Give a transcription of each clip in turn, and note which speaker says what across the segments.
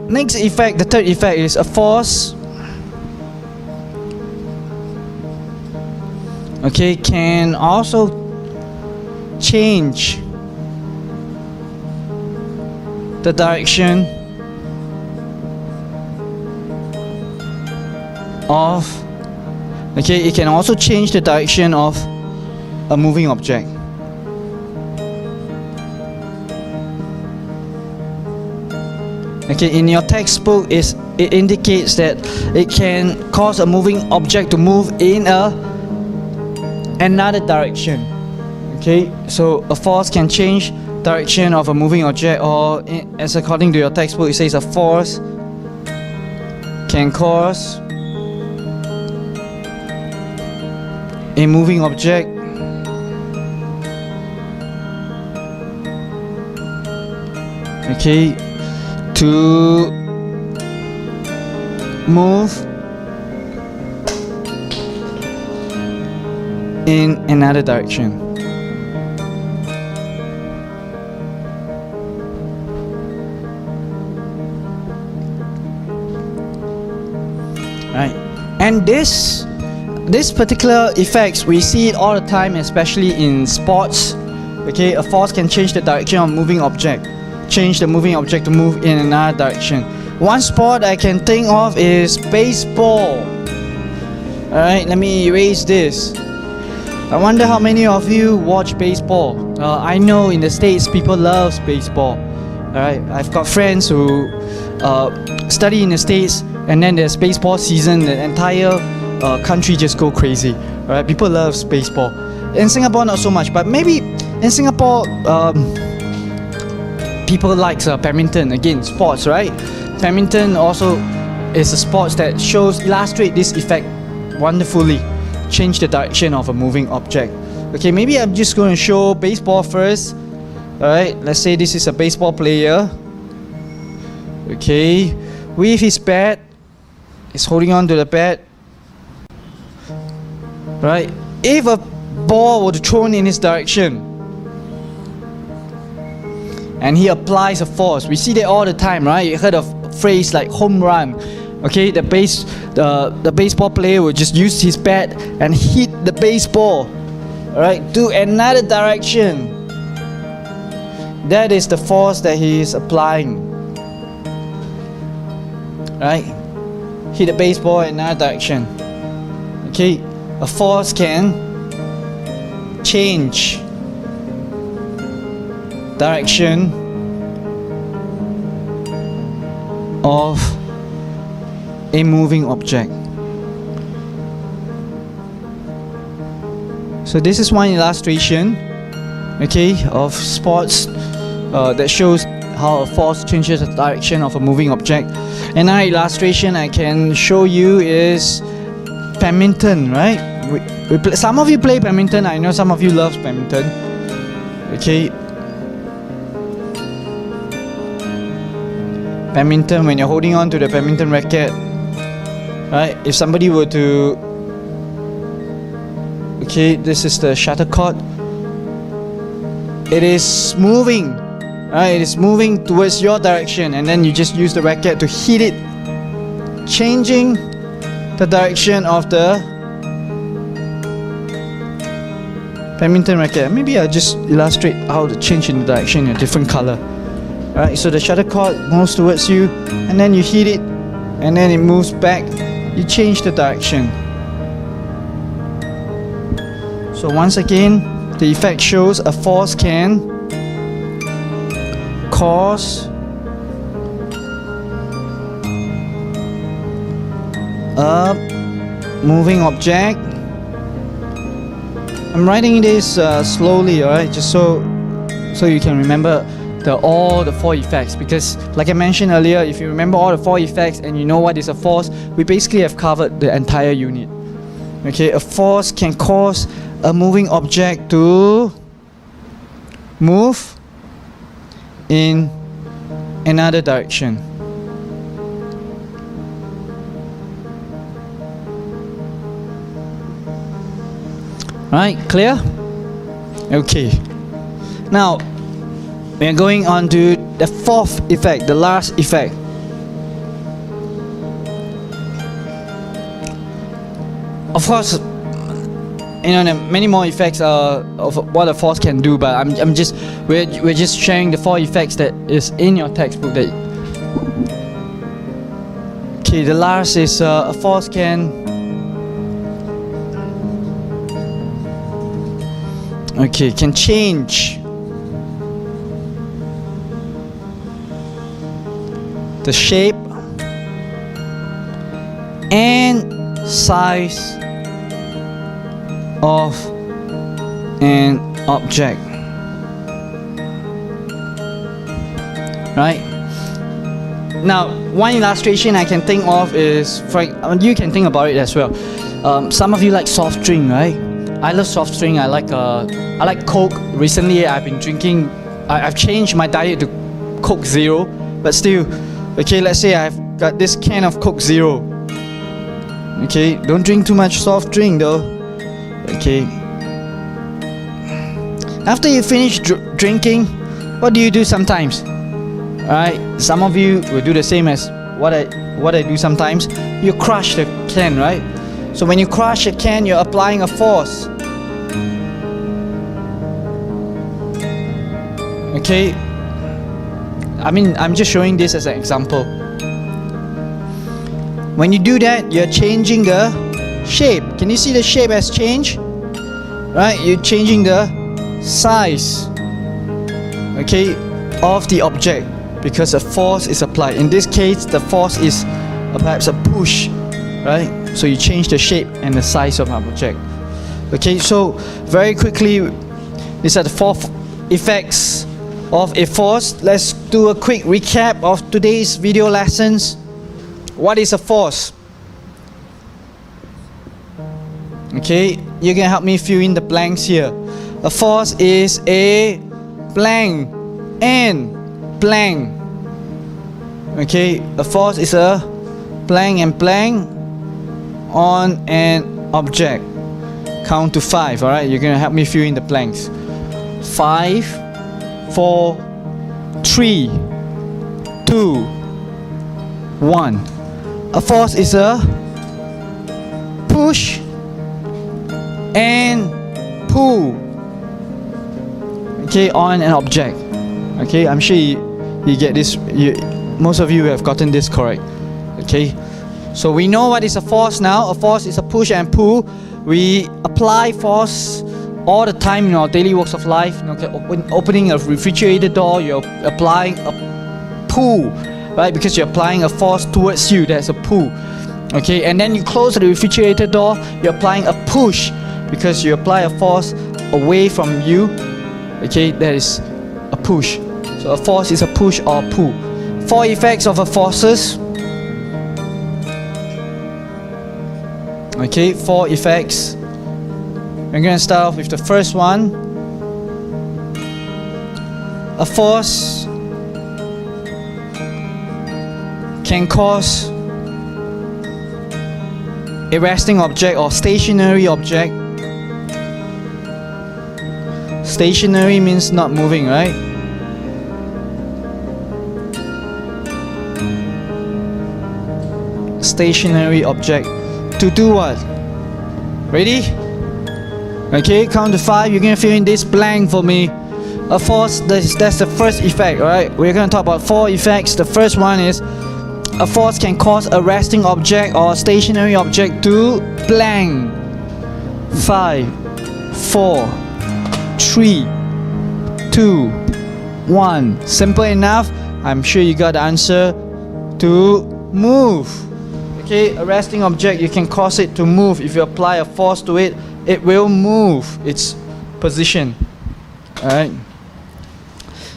Speaker 1: next effect, the third effect, is a force, okay, can also change the direction of, okay, it can also change the direction of a moving object. Okay, in your textbook it indicates that it can cause a moving object to move in another direction. Okay, so a force can change direction of a moving object, or as according to your textbook it says a force can cause a moving object okay to move in another direction. Right, and this particular effects, we see it all the time, especially in sports. Okay, a force can change the direction of a moving object, change the moving object to move in another direction. One sport I can think of is baseball. Alright, let me erase this. I wonder how many of you watch baseball. I know in the States people love baseball. Alright, I've got friends who study in the States, and then there's baseball season, the entire country just go crazy. Alright, people love baseball. In Singapore not so much, but maybe in Singapore people like badminton. Again, sports, right? Badminton also is a sport that illustrate this effect wonderfully. Change the direction of a moving object. Okay, maybe I'm just going to show baseball first. Alright, let's say this is a baseball player. Okay, with his bat, he's holding on to the bat. Right, if a ball were to thrown in his direction and he applies a force, we see that all the time, right? You heard of a phrase like home run. Okay, the baseball player will just use his bat and hit the baseball, alright, to another direction. That is the force that he is applying. Right? Hit the baseball in another direction. Okay, a force can change direction of a moving object. So this is one illustration, okay, of sports that shows how a force changes the direction of a moving object. Another illustration I can show you is badminton, right? Some of you play badminton. I know some of you love badminton. Okay. Badminton, when you're holding on to the badminton racket, right? If somebody were to, okay, this is the shuttlecock. It is moving, right? It is moving towards your direction, and then you just use the racket to hit it, changing the direction of the badminton racket. Maybe I'll just illustrate how to change in the direction in a different color. Right, so the shuttlecock moves towards you, and then you hit it, and then it moves back. You change the direction. So once again, the effect shows a force can cause a moving object. I'm writing this slowly, alright, just so you can remember all the four effects, because like I mentioned earlier, if you remember all the four effects and you know what is a force, we basically have covered the entire unit. Okay, a force can cause a moving object to move in another direction. Right, clear? Okay. Now, we are going on to the fourth effect, the last effect. Of course, there are many more effects of what a force can do, but we're just sharing the 4 effects that is in your textbook. Okay, the last is a force can change the shape and size of an object, right? Now, one illustration I can think of is, you can think about it as well. Some of you like soft drink, right? I love soft drink. I like Coke. Recently, I've been drinking. I've changed my diet to Coke Zero, but still, okay. Let's say I've got this can of Coke Zero. Okay, don't drink too much soft drink though. Okay. After you finish drinking, what do you do sometimes? Alright, some of you will do the same as what I do sometimes. You crush the can, right? So when you crush a can, you're applying a force. Okay. I'm just showing this as an example. When you do that, you're changing the shape. Can you see the shape has changed? Right? You're changing the size, okay, of the object because a force is applied. In this case, the force is perhaps a push, right? So you change the shape and the size of an object. Okay, so very quickly, these are the 4 effects of a force. Let's do a quick recap of today's video lessons. What is a force? Okay, you can help me fill in the blanks here. A force is a blank and blank. Okay, a force is a blank and blank on an object. Count to 5, alright? You're gonna help me fill in the blanks. 5, 4, 3, 2, 1. A force is a push and pull, okay, on an object. Okay, I'm sure you get this. Most of you have gotten this correct. Okay, so we know what is a force now. A force is a push and pull. We apply force all the time in our daily works of life. Opening a refrigerator door, you're applying a pull, right? Because you're applying a force towards you. There's a pull. Okay, and then you close the refrigerator door, you're applying a push because you apply a force away from you. Okay, that is a push. So a force is a push or pull. 4 effects of a forces. Okay, 4 effects. We're going to start off with the first one. A force can cause a resting object or stationary object. Stationary means not moving, right? Stationary object to do what? Ready? Okay, count to 5. You're gonna fill in this blank for me. A force, that's the first effect, alright? We're gonna talk about 4 effects. The first one is a force can cause a resting object or a stationary object to blank. 5, 4, 3, 2, 1. Simple enough. I'm sure you got the answer. To move. Okay, a resting object, you can cause it to move. If you apply a force to it, it will move its position. Alright.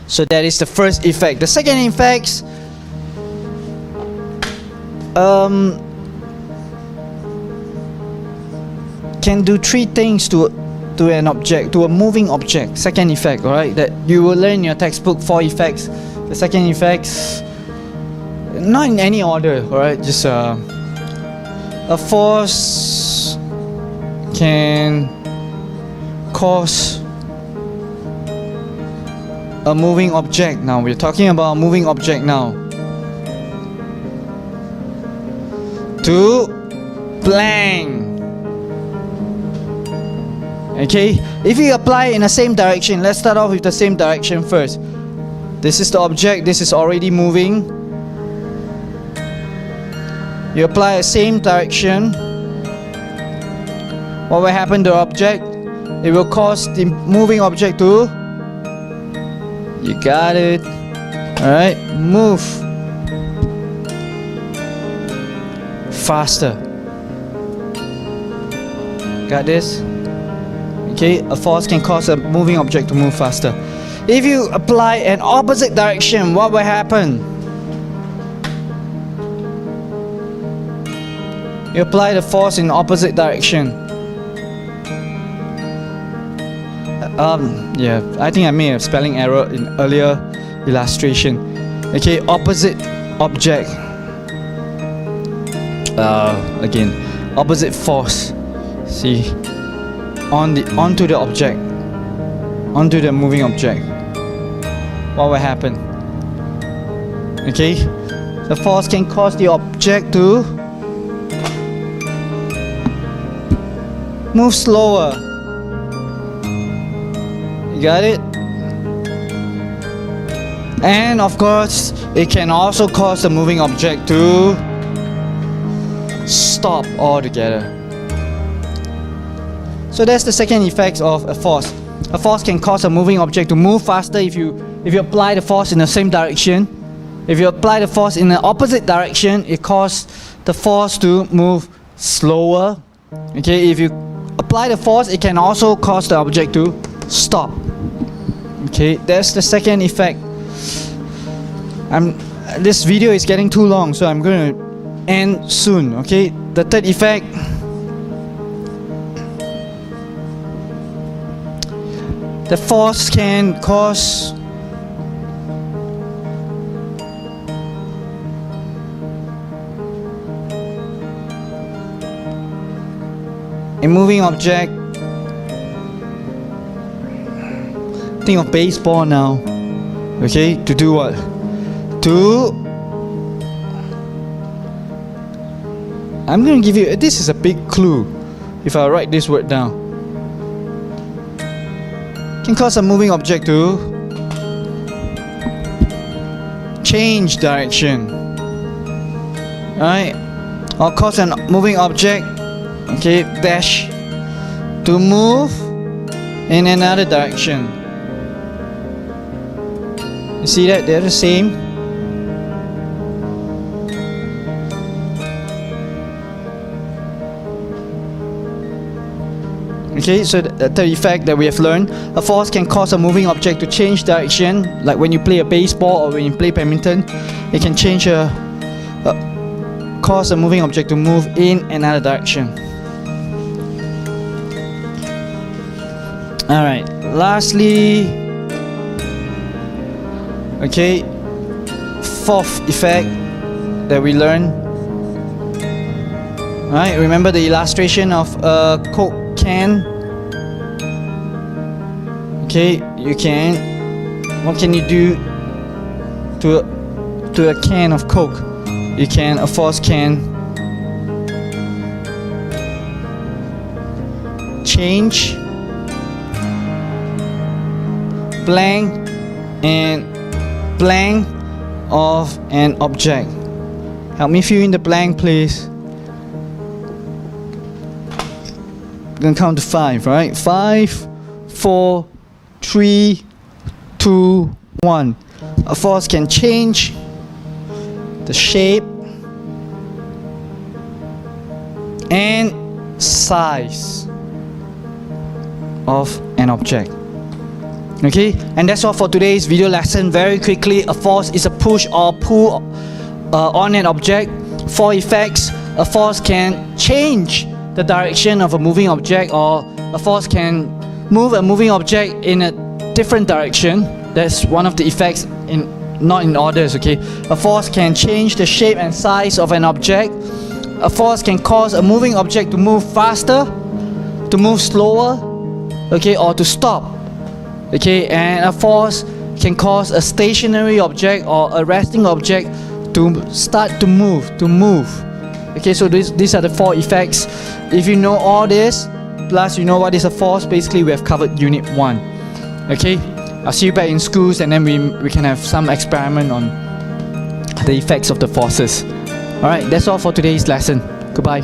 Speaker 1: So that is the first effect. The second effect, can do 3 things to an object, to a moving object. Second effect, alright, that you will learn in your textbook. 4 effects. The second effects, not in any order, alright, just a force can cause a moving object. Now we're talking about a moving object now. To blank. Okay, if you apply in the same direction, let's start off with the same direction first. This is the object, this is already moving. You apply the same direction. What will happen to the object? It will cause the moving object to, you got it, alright, move faster. Got this? Okay, a force can cause a moving object to move faster. If you apply an opposite direction, what will happen? You apply the force in opposite direction. Yeah, I think I made a spelling error in earlier illustration. Okay, opposite object. Again, opposite force. See, onto the object, onto the moving object. What will happen? Okay, the force can cause the object to move slower. You got it? And of course, it can also cause the moving object to stop altogether. So that's the second effect of a force. A force can cause a moving object to move faster if you apply the force in the same direction. If you apply the force in the opposite direction, it causes the force to move slower. Okay, if you apply the force, it can also cause the object to stop. Okay, that's the second effect. This video is getting too long, so I'm going to end soon. Okay, the third effect. The force can cause a moving object. Think of baseball now. Okay, to do what? I'm going to give you, this is a big clue if I write this word down. Can cause a moving object to change direction. Alright? Or cause a moving object, okay, dash, to move in another direction. You see that? They're the same. Okay, so the third effect that we have learned, a force can cause a moving object to change direction. Like when you play a baseball or when you play badminton, it can change cause a moving object to move in another direction. Alright, lastly, okay, fourth effect that we learned. Alright, remember the illustration of a Coke can? Okay, what can you do to a can of Coke? A force can change blank of an object. Help me fill in the blank, please. I'm gonna count to 5, right? 5, 4, 3, 2, 1. A force can change the shape and size of an object. Okay, and that's all for today's video lesson. Very quickly, a force is a push or pull on an object. 4 effects. A force can change the direction of a moving object, or a force can move a moving object in a different direction. That's one of the effects, not in orders. Okay, a force can change the shape and size of an object. A force can cause a moving object to move faster, to move slower, okay, or to stop. Okay, and a force can cause a stationary object or a resting object to start to move. Okay, so these are the 4 effects. If you know all this, plus you know what is a force, basically we have covered Unit 1. Okay, I'll see you back in schools, and then we can have some experiment on the effects of the forces. Alright, that's all for today's lesson. Goodbye.